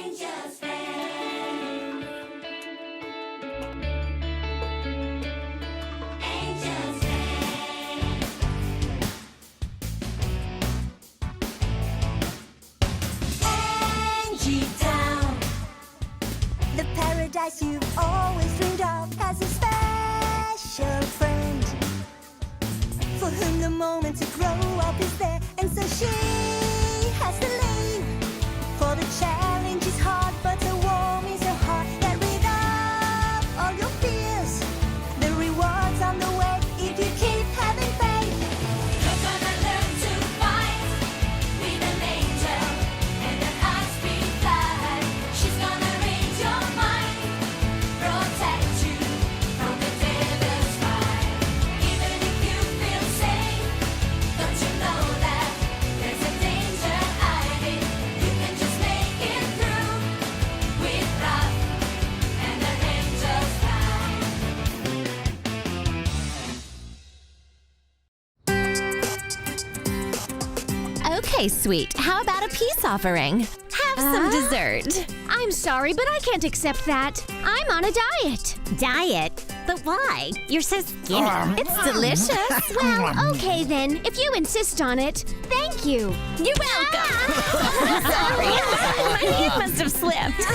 Angel's friend. Angel's friend. Angie Town. The paradise you've always dreamed of has a special friend for whom the moment to grow up is there, and so she has to leave. For the challenge is hard, but the warm is her heart. Get rid of all your fears. The reward's on the way if you keep having faith. You're gonna learn to fight with an angel and an high-speed flight. She's gonna read your mind, protect you from the devil's fight. Even if you feel safe, don't you know that there's a danger hiding? You can just make it through with love and an angel's flight. Okay, sweet. How about a peace offering? Have some dessert. I'm sorry, but I can't accept that. I'm on a diet. Diet? But why? You're so skinny. It's delicious. Well, okay then. If you insist on it, thank you. You're welcome. Sorry. My hand must have slipped.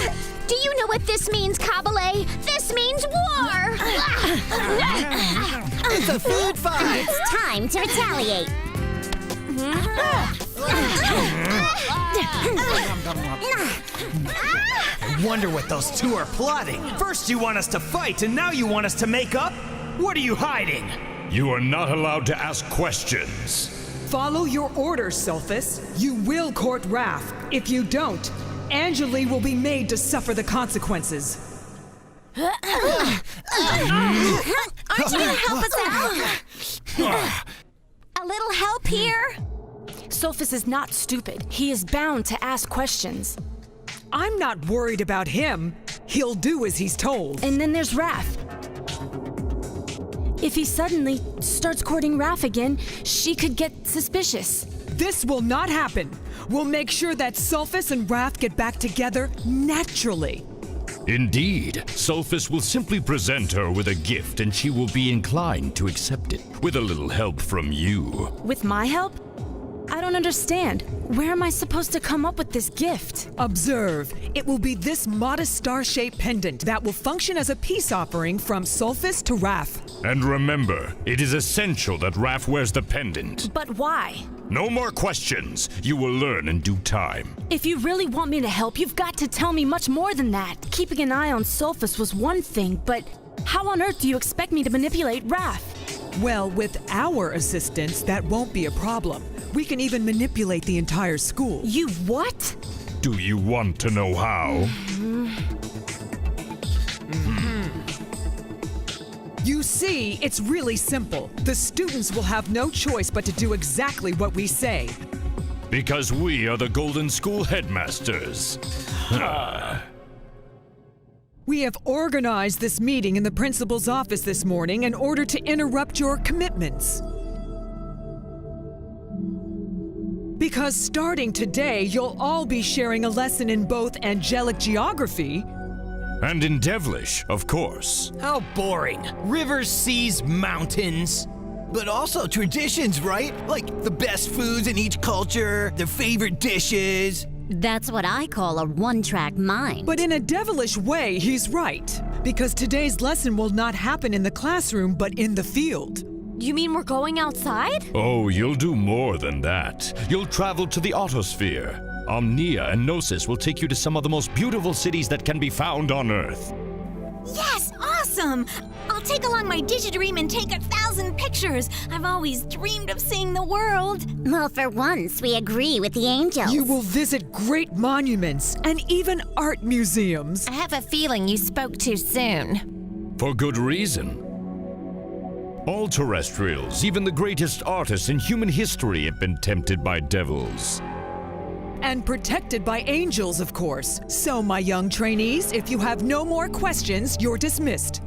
Do you know what this means, Kabale? This means war! It's a food fight! It's time to retaliate. I wonder what those two are plotting. First you want us to fight, and now you want us to make up? What are you hiding? You are not allowed to ask questions. Follow your orders, Sulfus. You will court Raph. If you don't, Angeli will be made to suffer the consequences. Aren't you gonna help us out? A little help here? Sulfus is not stupid. He is bound to ask questions. I'm not worried about him. He'll do as he's told. And then there's Raph. If he suddenly starts courting Raph again, she could get suspicious. This will not happen. We'll make sure that Sulfus and Raph get back together naturally. Indeed, Sulfus will simply present her with a gift and she will be inclined to accept it, with a little help from you. With my help? I don't understand. Where am I supposed to come up with this gift? Observe. It will be this modest star-shaped pendant that will function as a peace offering from Sulfus to Raph. And remember, it is essential that Raph wears the pendant. But why? No more questions. You will learn in due time. If you really want me to help, you've got to tell me much more than that. Keeping an eye on Sulfus was one thing, but how on earth do you expect me to manipulate Raph? Well, with our assistance, that won't be a problem. We can even manipulate the entire school. You what? Do you want to know how? You see, it's really simple. The students will have no choice but to do exactly what we say. Because we are the Golden School headmasters. We have organized this meeting in the principal's office this morning in order to interrupt your commitments. Because starting today, you'll all be sharing a lesson in both angelic geography And in Devilish, of course. How boring. Rivers, seas, mountains. But also traditions, right? Like the best foods in each culture, their favorite dishes. That's what I call a one-track mind. But in a devilish way, he's right. Because today's lesson will not happen in the classroom, but in the field. You mean we're going outside? Oh, you'll do more than that. You'll travel to the Autosphere. Omnia and Gnosis will take you to some of the most beautiful cities that can be found on Earth. Yes, awesome! I'll take along my digidream and take 1,000 pictures. I've always dreamed of seeing the world. Well, for once, we agree with the angels. You will visit great monuments and even art museums. I have a feeling you spoke too soon. For good reason. All terrestrials, even the greatest artists in human history, have been tempted by devils. And protected by angels, of course. So, my young trainees, if you have no more questions, you're dismissed.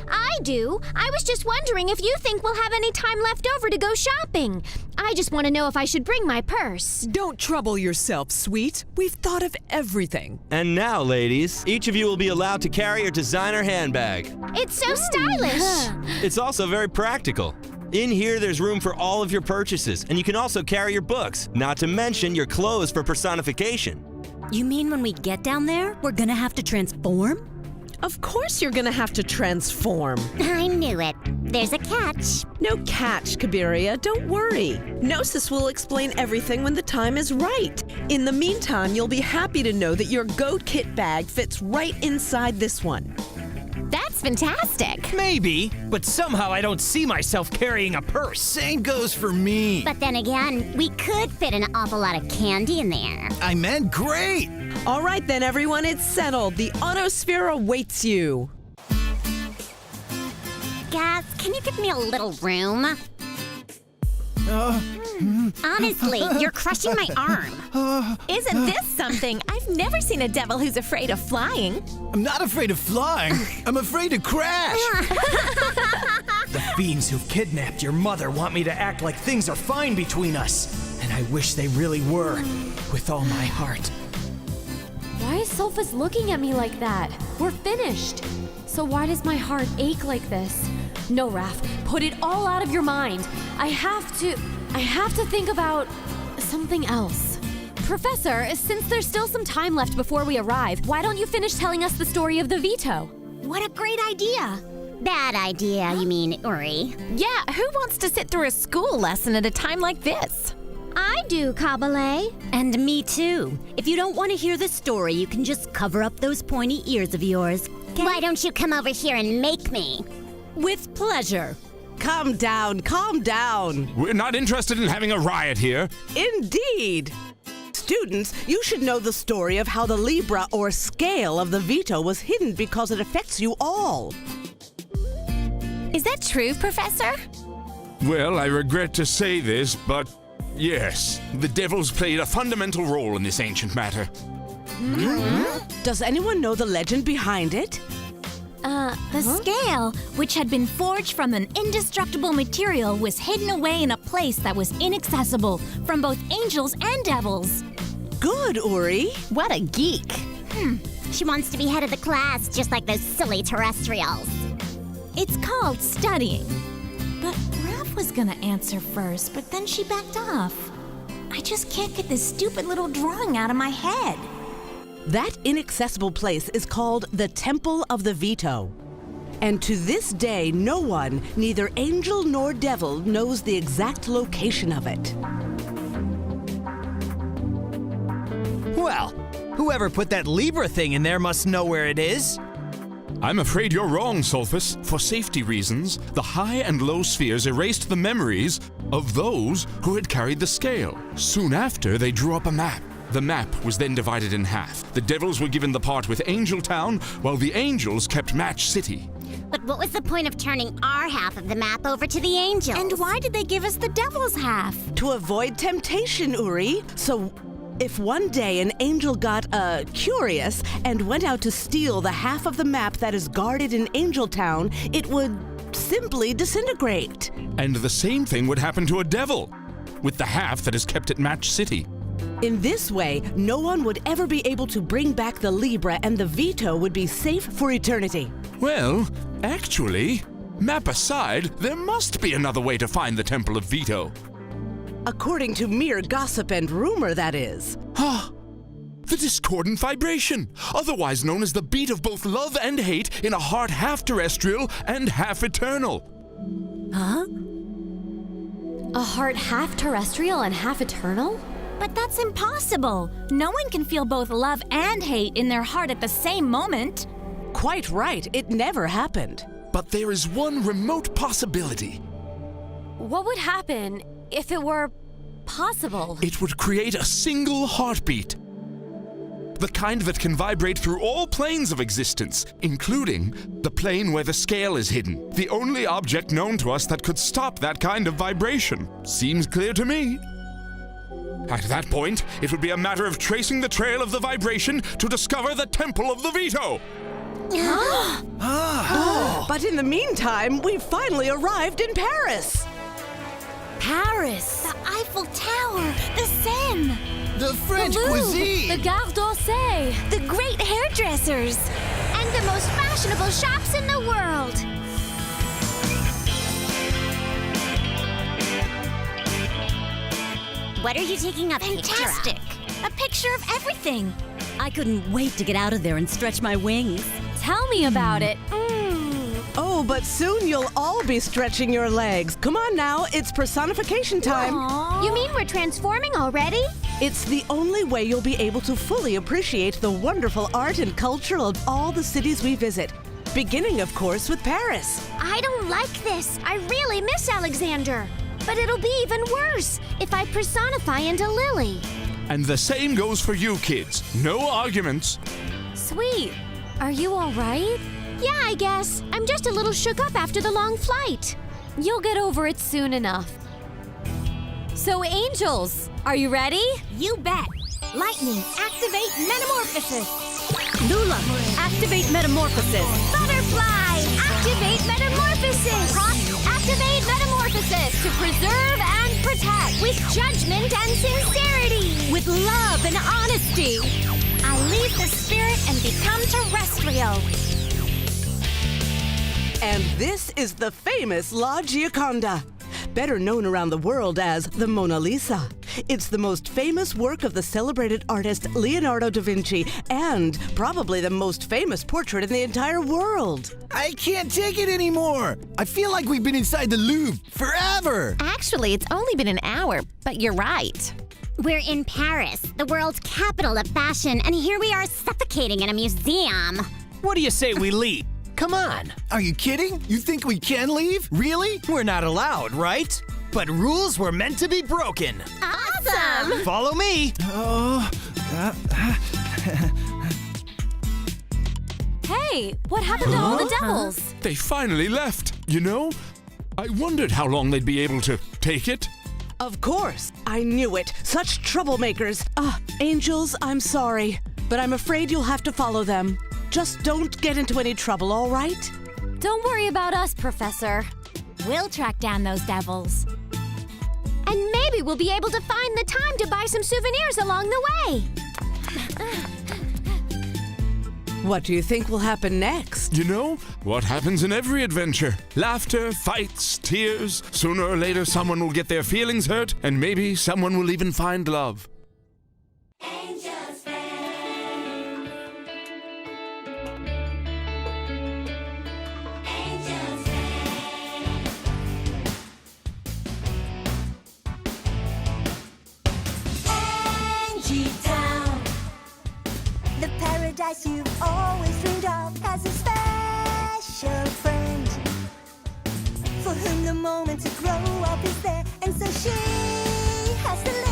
I do. I was just wondering if you think we'll have any time left over to go shopping. I just want to know if I should bring my purse. Don't trouble yourself, sweet. We've thought of everything. And now, ladies, each of you will be allowed to carry your designer handbag. It's so stylish. It's also very practical. In here, there's room for all of your purchases, and you can also carry your books, not to mention your clothes for personification. You mean when we get down there, we're gonna have to transform? Of course you're gonna have to transform. I knew it. There's a catch. No catch, Kabiria. Don't worry. Gnosis will explain everything when the time is right. In the meantime, you'll be happy to know that your goat kit bag fits right inside this one. That's fantastic. Maybe, but somehow I don't see myself carrying a purse. Same goes for me. But then again, we could fit an awful lot of candy in there. I meant great. All right then, everyone, it's settled. The autosphere awaits you. Guys, can you give me a little room? Honestly, you're crushing my arm. Isn't this something? I've never seen a devil who's afraid of flying. I'm not afraid of flying. I'm afraid to crash. The fiends who've kidnapped your mother want me to act like things are fine between us. And I wish they really were, with all my heart. Why is Sophus looking at me like that? We're finished. So why does my heart ache like this? No, Raph, put it all out of your mind. I have to think about something else. Professor, since there's still some time left before we arrive, why don't you finish telling us the story of the veto? What a great idea. Bad idea, you mean, Uri. Yeah, who wants to sit through a school lesson at a time like this? I do, Kabale. And me too. If you don't want to hear the story, you can just cover up those pointy ears of yours. Why don't you come over here and make me? With pleasure. Calm down, calm down. We're not interested in having a riot here. Indeed. Students, you should know the story of how the Libra or scale of the veto was hidden because it affects you all. Is that true, Professor? Well, I regret to say this, but yes, the devils played a fundamental role in this ancient matter. Does anyone know the legend behind it? The scale, which had been forged from an indestructible material, was hidden away in a place that was inaccessible from both angels and devils. Good, Uri. What a geek. She wants to be head of the class, just like those silly terrestrials. It's called studying. But Raph was gonna answer first, but then she backed off. I just can't get this stupid little drawing out of my head. That inaccessible place is called the Temple of the Veto. And to this day, no one, neither angel nor devil, knows the exact location of it. Well, whoever put that Libra thing in there must know where it is. I'm afraid you're wrong, Sulfus. For safety reasons, the high and low spheres erased the memories of those who had carried the scale. Soon after, they drew up a map. The map was then divided in half. The devils were given the part with Angel Town, while the angels kept Match City. But what was the point of turning our half of the map over to the angels? And why did they give us the devil's half? To avoid temptation, Uri. So, if one day an angel got, curious and went out to steal the half of the map that is guarded in Angel Town, it would simply disintegrate. And the same thing would happen to a devil, with the half that is kept at Match City. In this way, no one would ever be able to bring back the Libra and the veto would be safe for eternity. Well, actually, map aside, there must be another way to find the Temple of Veto. According to mere gossip and rumor, that is. The discordant vibration, otherwise known as the beat of both love and hate in a heart half terrestrial and half eternal. A heart half terrestrial and half eternal? But that's impossible. No one can feel both love and hate in their heart at the same moment. Quite right, it never happened. But there is one remote possibility. What would happen if it were possible? It would create a single heartbeat. The kind that can vibrate through all planes of existence, including the plane where the scale is hidden. The only object known to us that could stop that kind of vibration. Seems clear to me. At that point, it would be a matter of tracing the trail of the vibration to discover the Temple of the Veto. But in the meantime, we've finally arrived in Paris. Paris! The Eiffel Tower, the Seine, The French cuisine! The Gare d'Orsay! the great hairdressers. And the most fashionable shops in the world. What are you taking a Fantastic. picture A picture of everything. of? I couldn't wait to get out of there and stretch my wings. Tell me about it. Oh, but soon you'll all be stretching your legs. Come on now, it's personification time. You mean we're transforming already? It's the only way you'll be able to fully appreciate the wonderful art and culture of all the cities we visit. Beginning, of course, with Paris. I don't like this. I really miss Alexander. But it'll be even worse if I personify into Lily. And the same goes for you kids. No arguments. Sweet. Are you all right? Yeah, I guess. I'm just a little shook up after the long flight. You'll get over it soon enough. So, angels, are you ready? You bet. Lightning, activate metamorphosis. Lula, activate metamorphosis. Butterfly, activate metamorphosis. Hawk, activate metamorphosis to preserve and protect With judgment and sincerity. With love and honesty. I leave the spirit and become terrestrial. And this is the famous La Gioconda, better known around the world as the Mona Lisa. It's the most famous work of the celebrated artist Leonardo da Vinci and probably the most famous portrait in the entire world. I can't take it anymore! I feel like we've been inside the Louvre forever! Actually, it's only been an hour, but you're right. We're in Paris, the world's capital of fashion, and here we are suffocating in a museum. What do you say we leave? Come on. Are you kidding? You think we can leave? Really? We're not allowed, right? But rules were meant to be broken. Awesome! Follow me. Hey, what happened to all the devils? They finally left. You know, I wondered how long they'd be able to take it. Of course, I knew it. Such troublemakers. Angels, I'm sorry, but I'm afraid you'll have to follow them. Just don't get into any trouble, all right? Don't worry about us, Professor. We'll track down those devils. And maybe we'll be able to find the time to buy some souvenirs along the way. What do you think will happen next? You know, what happens in every adventure? Laughter, fights, tears. Sooner or later, someone will get their feelings hurt, and maybe someone will even find love. Angel's friend. Angel's friend. Angie Town. The paradise you've always dreamed of has a special friend for whom the moment to grow up is there, and so she has to